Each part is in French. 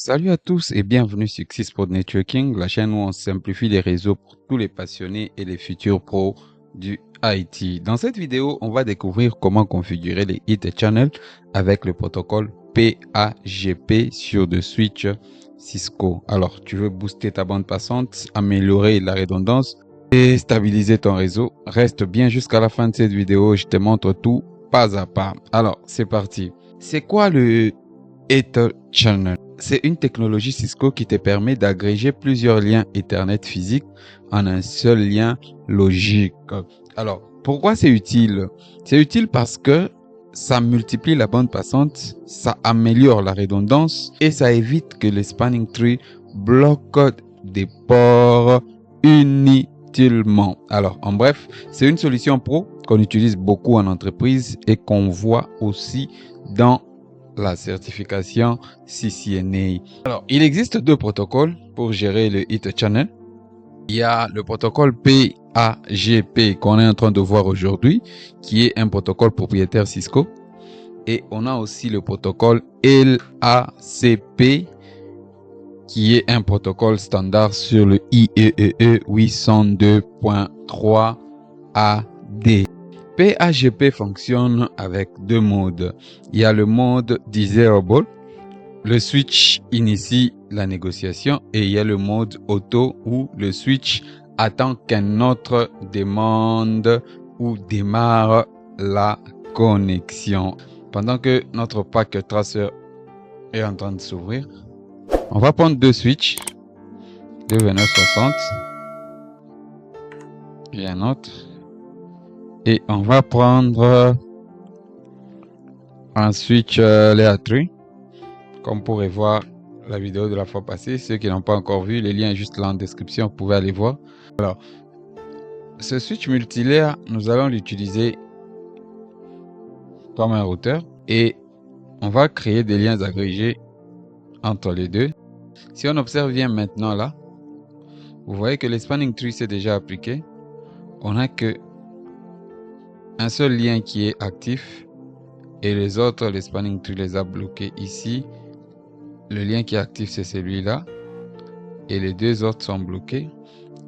Salut à tous et bienvenue sur Xisprod Networking, la chaîne où on simplifie les réseaux pour tous les passionnés et les futurs pros du IT. Dans cette vidéo, on va découvrir comment configurer les Hit Channels avec le protocole PAGP sur des switches Cisco. Alors, tu veux booster ta bande passante, améliorer la redondance et stabiliser ton réseau. Reste bien jusqu'à la fin de cette vidéo, je te montre tout pas à pas. Alors, c'est parti. C'est quoi le Hit Channel? C'est une technologie Cisco qui te permet d'agréger plusieurs liens Ethernet physiques en un seul lien logique. Alors, pourquoi c'est utile? C'est utile parce que ça multiplie la bande passante, ça améliore la redondance et ça évite que les spanning tree bloquent des ports inutilement. Alors, en bref, c'est une solution pro qu'on utilise beaucoup en entreprise et qu'on voit aussi dans la certification CCNA. Alors, il existe deux protocoles pour gérer le Hit Channel. Il y a le protocole PAGP qu'on est en train de voir aujourd'hui, qui est un protocole propriétaire Cisco. Et on a aussi le protocole LACP, qui est un protocole standard sur le IEEE 802.3 AD. PAGP fonctionne avec deux modes. Il y a le mode desirable, le switch initie la négociation, et il y a le mode auto où le switch attend qu'un autre demande ou démarre la connexion. Pendant que notre pack tracer est en train de s'ouvrir, on va prendre deux switches, le 2960 et un autre. Et on va prendre un switch layer 3. Comme vous pourrez voir la vidéo de la fois passée, ceux qui n'ont pas encore vu, les liens juste là en description, vous pouvez aller voir. Alors, ce switch multilayer, nous allons l'utiliser comme un routeur et on va créer des liens agrégés entre les deux. Si on observe bien maintenant là, vous voyez que le spanning tree s'est déjà appliqué. On n'a que un seul lien qui est actif et les autres, les spanning tree les a bloqués ici. Le lien qui est actif, c'est celui-là et les deux autres sont bloqués.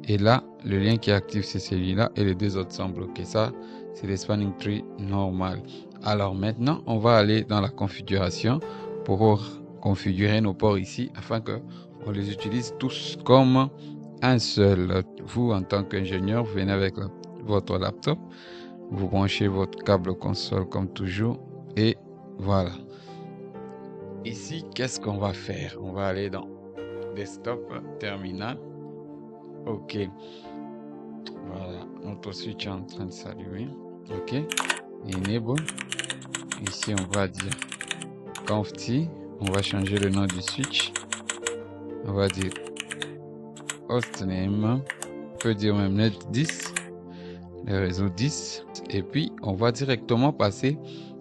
Et là, le lien qui est actif, c'est celui-là et les deux autres sont bloqués. Ça, c'est le spanning tree normal. Alors maintenant, on va aller dans la configuration pour configurer nos ports ici afin que on les utilise tous comme un seul. Vous, en tant qu'ingénieur, vous venez avec votre laptop, vous branchez votre câble console comme toujours et voilà. Ici, qu'est-ce qu'on va faire? On va aller dans desktop, terminal. Ok. Voilà, notre switch est en train de s'allumer. Ok. Enable. Ici, on va dire conft. On va changer le nom du switch. On va dire hostname. On peut dire même net 10. Le réseau 10. Et puis, on va directement passer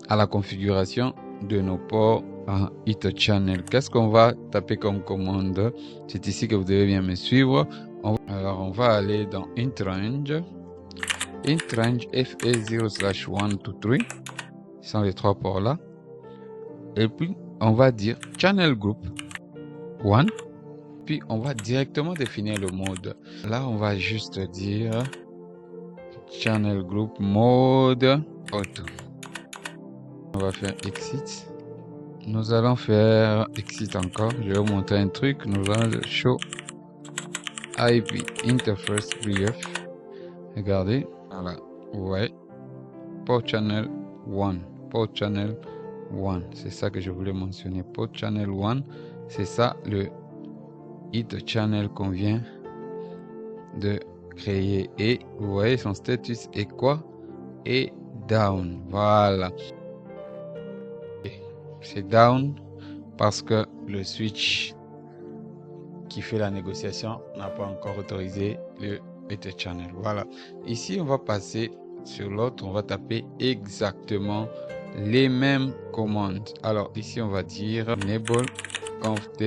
à la configuration de nos ports en Hit Channel. Qu'est-ce qu'on va taper comme commande? C'est ici que vous devez bien me suivre. Alors, on va aller dans int range FA0/123. Ce sont les trois ports là. Et puis, on va dire channel group 1. Puis, on va directement définir le mode. Là, on va juste dire channel group mode auto. On va faire exit. Nous allons faire exit encore. Je vais vous montrer un truc. Nous allons show IP interface brief. Regardez. Voilà. Ouais. Port channel 1. Port channel 1. C'est ça que je voulais mentionner. Port channel 1. C'est ça le Hit Channel qu'on vient de créer. Et vous voyez son status est quoi? Et down. Voilà. C'est down parce que le switch qui fait la négociation n'a pas encore autorisé le Hit Channel. Voilà. Ici, on va passer sur l'autre. On va taper exactement les mêmes commandes. Alors ici, on va dire enable conft.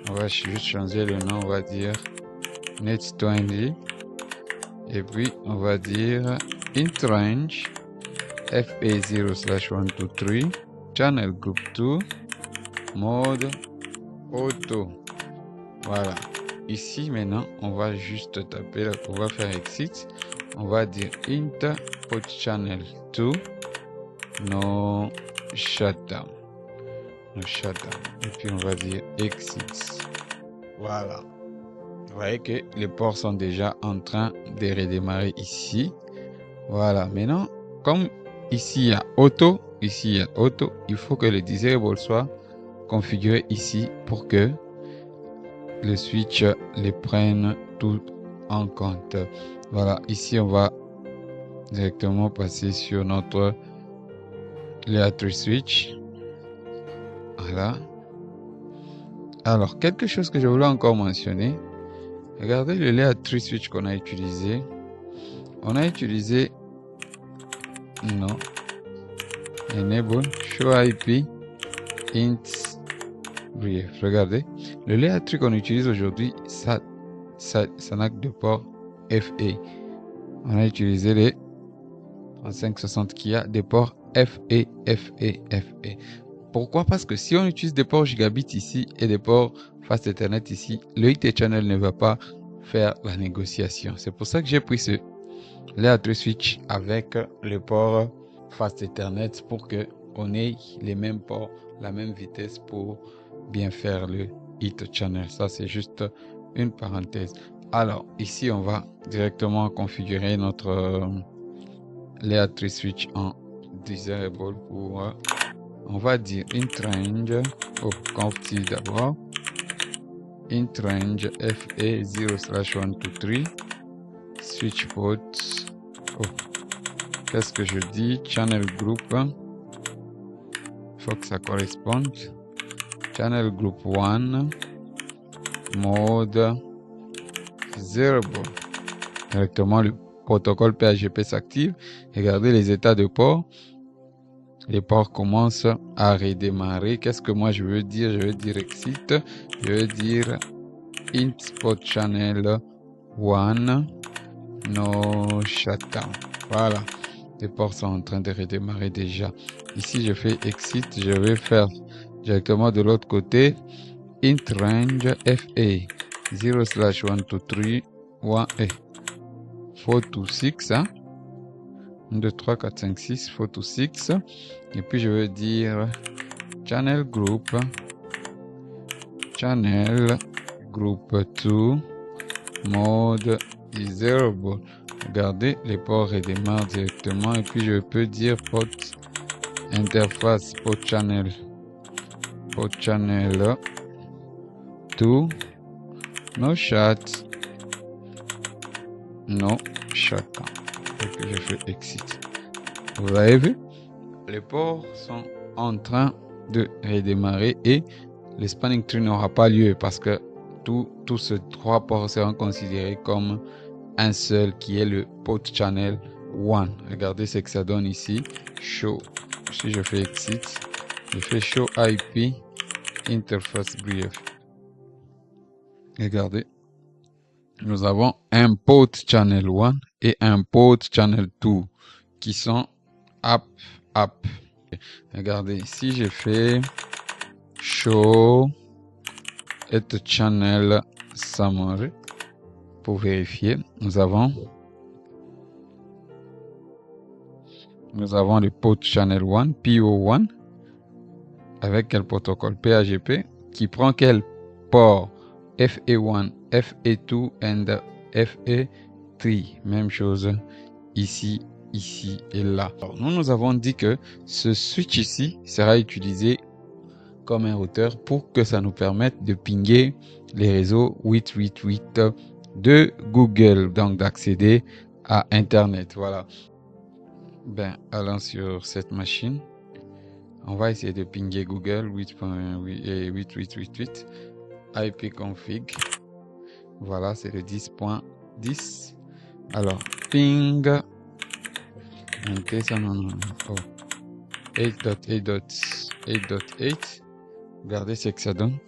On va juste changer le nom. On va dire net20. Et puis, on va dire int range FA0/123. Channel group 2 mode auto. Voilà. Ici, maintenant, on va juste taper là pour pouvoir faire exit. On va dire int port channel 2 no shutdown. No shutdown. Et puis, on va dire exit. Voilà. Vous voyez que les ports sont déjà en train de redémarrer ici. Voilà. Maintenant, comme ici, il y a auto, ici, il y a auto, il faut que le disable soit configuré ici pour que le switch les prenne tout en compte. Voilà, ici on va directement passer sur notre layer 3 switch. Voilà. Alors, quelque chose que je voulais encore mentionner. Regardez le layer 3 switch qu'on a utilisé. On a utilisé non enable show IP int brief. Regardez, le layer 3 qu'on utilise aujourd'hui, ça n'a que de port FA. On a utilisé les 3560 qui a des ports FA. Pourquoi? Parce que si on utilise des ports gigabit ici et des ports fast ethernet ici, le IT channel ne va pas faire la négociation. C'est pour ça que j'ai pris ce layer 3 switch avec les ports fast ethernet pour que on ait les mêmes ports, la même vitesse pour bien faire le IT channel. Ça, c'est juste une parenthèse. Alors, ici, on va directement configurer notre layer 3 switch en disable pour on va dire int range conf d'abord int range fa 0/123 switch port qu'est-ce que je dis, channel group, faut que ça corresponde, channel group 1 mode disable. Directement le protocole PHP s'active. Regardez les états de port. Les ports commencent à redémarrer. Qu'est-ce que moi je veux dire? Je veux dire exit. Je veux dire int port channel 1 no shutdown. Voilà. Les ports sont en train de redémarrer déjà. Ici, je fais exit. Je vais faire directement de l'autre côté int range fa 0/123 4 to 6. 1, 2, 3, 4, 5, 6, 4 to 6. Et puis je veux dire channel group 2 mode disable. Regardez, les ports redémarrent directement. Et puis je peux dire port interface port channel 2 no shut no shutdown. Et puis je fais exit. Vous avez vu, les ports sont en train de redémarrer et le spanning tree n'aura pas lieu parce que tous ces trois ports seront considérés comme un seul qui est le port channel 1. Regardez ce que ça donne ici. Show. Si je fais exit, je fais show IP interface brief. Regardez. Nous avons un port channel 1 et un port channel 2 qui sont up. Regardez, si je fais show et channel summary pour vérifier, nous avons le port channel 1, PO1, avec quel protocole PHP qui prend quel port FA1, FA2 et FA3. Même chose ici et là. Alors, nous avons dit que ce switch ici sera utilisé comme un routeur pour que ça nous permette de pinguer les réseaux 888 de Google, donc d'accéder à Internet. Voilà. Ben, allons sur cette machine. On va essayer de pinguer Google 8.8888 ipconfig. Voilà, c'est le 10.10. Alors, ping. Oh. 8.8.8.8. Regardez ce que ça donne.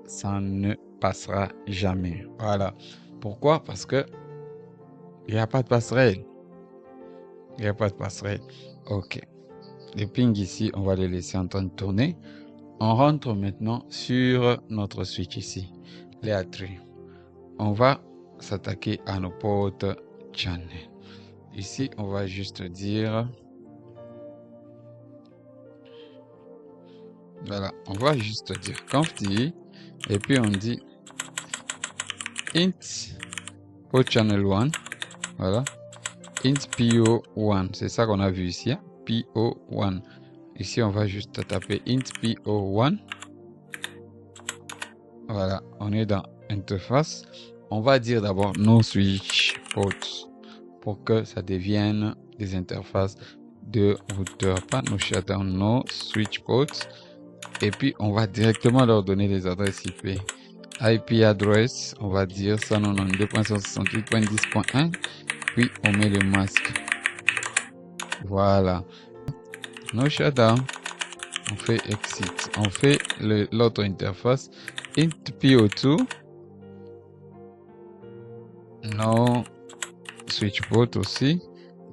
Ça ne passera jamais. Voilà. Pourquoi? Parce que il n'y a pas de passerelle. Ok. Les pings ici, on va les laisser en train de tourner. On rentre maintenant sur notre switch ici, Layer 3. On va s'attaquer à nos ports channel. Ici, on va juste dire, voilà, on va juste dire conft et puis on dit int port channel 1, voilà, int po1, c'est ça qu'on a vu ici, hein? po1. Ici, on va juste taper int po1. Voilà, on est dans interface. On va dire d'abord no switch ports pour que ça devienne des interfaces de routeur, pas no shutdown, no switch ports. Et puis on va directement leur donner les adresses IP. IP address, on va dire 192.168.10.1, puis on met le masque. Voilà. No shutdown, on fait exit, on fait l'autre interface int po2, no switch port aussi,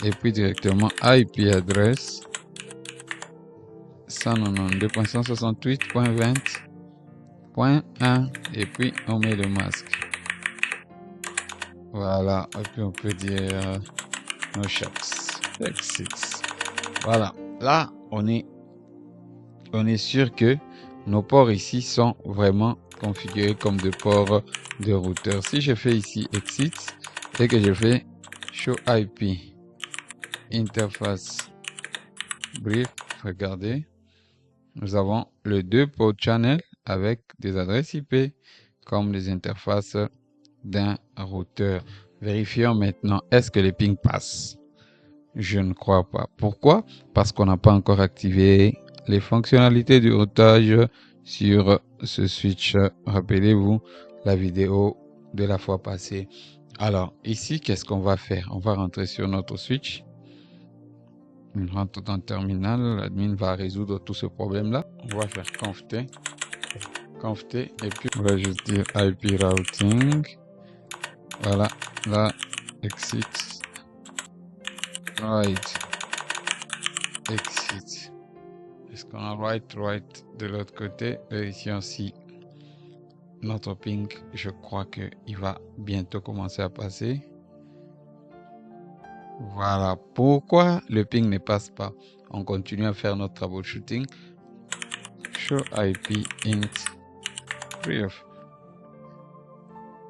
et puis directement IP address 192.168.20.1 et puis on met le masque. Voilà, et puis on peut dire no shots, exit. Voilà, là on est sûr que nos ports ici sont vraiment configurés comme des ports de routeur. Si je fais ici exit et que je fais show IP interface brief, regardez, nous avons le 2 port channel avec des adresses IP comme les interfaces d'un routeur. Vérifions maintenant, est-ce que les pings passent? Je ne crois pas. Pourquoi? Parce qu'on n'a pas encore activé les fonctionnalités du routage sur ce switch. Rappelez-vous la vidéo de la fois passée. Alors ici, qu'est-ce qu'on va faire? On va rentrer sur notre switch. On rentre dans le terminal. L'admin va résoudre tout ce problème-là. On va faire conft et puis on va juste dire IP routing. Voilà, là, exit. Right. Exit. Est-ce qu'on a right de l'autre côté? Vérifions si notre ping, je crois qu'il va bientôt commencer à passer. Voilà. Pourquoi le ping ne passe pas? On continue à faire notre troubleshooting. Show IP int brief.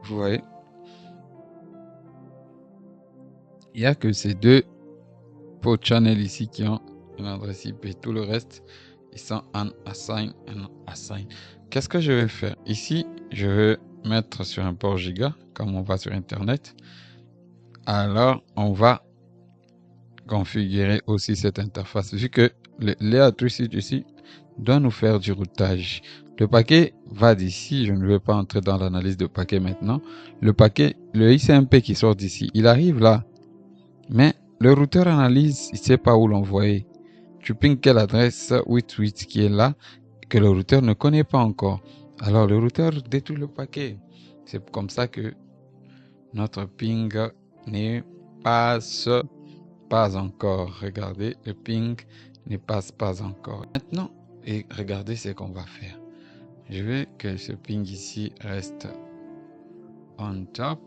Vous voyez? Il n'y a que ces deux port channel ici qui ont une adresse IP. Tout le reste, ils sont en assign. Qu'est-ce que je vais faire? Ici, je vais mettre sur un port giga, comme on va sur Internet. Alors, on va configurer aussi cette interface, vu que le Layer 3 switch ici doit nous faire du routage. Le paquet va d'ici, je ne vais pas entrer dans l'analyse de paquet maintenant. Le paquet, le ICMP qui sort d'ici, il arrive là. Mais le routeur analyse, il ne sait pas où l'envoyer. Tu pings quelle adresse 88 qui est là, que le routeur ne connaît pas encore. Alors le routeur détruit le paquet. C'est comme ça que notre ping ne passe pas encore. Regardez, le ping ne passe pas encore. Maintenant, et regardez ce qu'on va faire. Je veux que ce ping ici reste on top.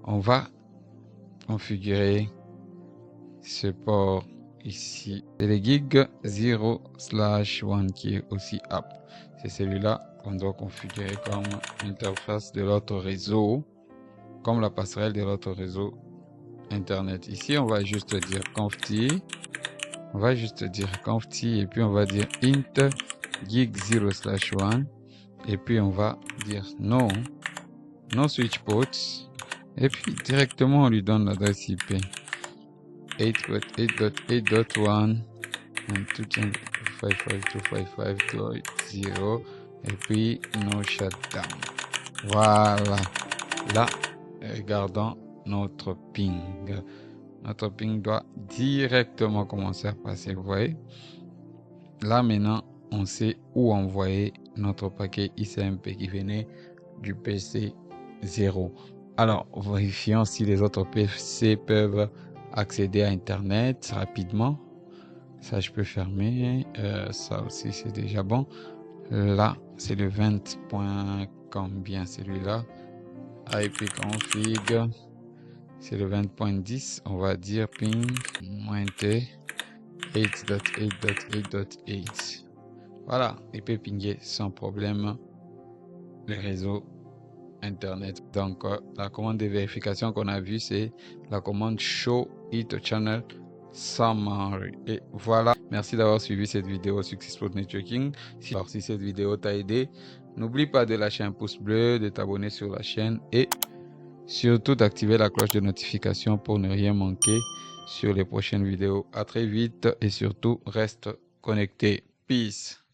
On va configurer ce port ici. C'est le gig 0/1 qui est aussi up. C'est celui-là qu'on doit configurer comme interface de l'autre réseau, comme la passerelle de l'autre réseau internet. Ici, on va juste dire conft. On va juste dire conft et puis on va dire int gig 0/1 et puis on va dire no switch ports et puis directement on lui donne l'adresse IP 8.8.8.1 and 255.255.2.0 et puis no shutdown. Voilà. Là, regardons notre ping. Notre ping doit directement commencer à passer. Vous voyez? Là maintenant, on sait où envoyer notre paquet ICMP qui venait du PC 0. Alors, vérifions si les autres PC peuvent accéder à Internet rapidement. Ça, je peux fermer. Ça aussi, c'est déjà bon. Là, c'est le 20. Combien celui-là? ipconfig. C'est le 20.10. On va dire ping -t 8.8.8.8. Voilà, il peut pinguer sans problème le réseau internet. Donc la commande de vérification qu'on a vue, c'est la commande show it channel summary. Et voilà, merci d'avoir suivi cette vidéo Successful Networking. Si cette vidéo t'a aidé, n'oublie pas de lâcher un pouce bleu, de t'abonner sur la chaîne et surtout d'activer la cloche de notification pour ne rien manquer sur les prochaines vidéos. À très vite et surtout reste connecté. Peace.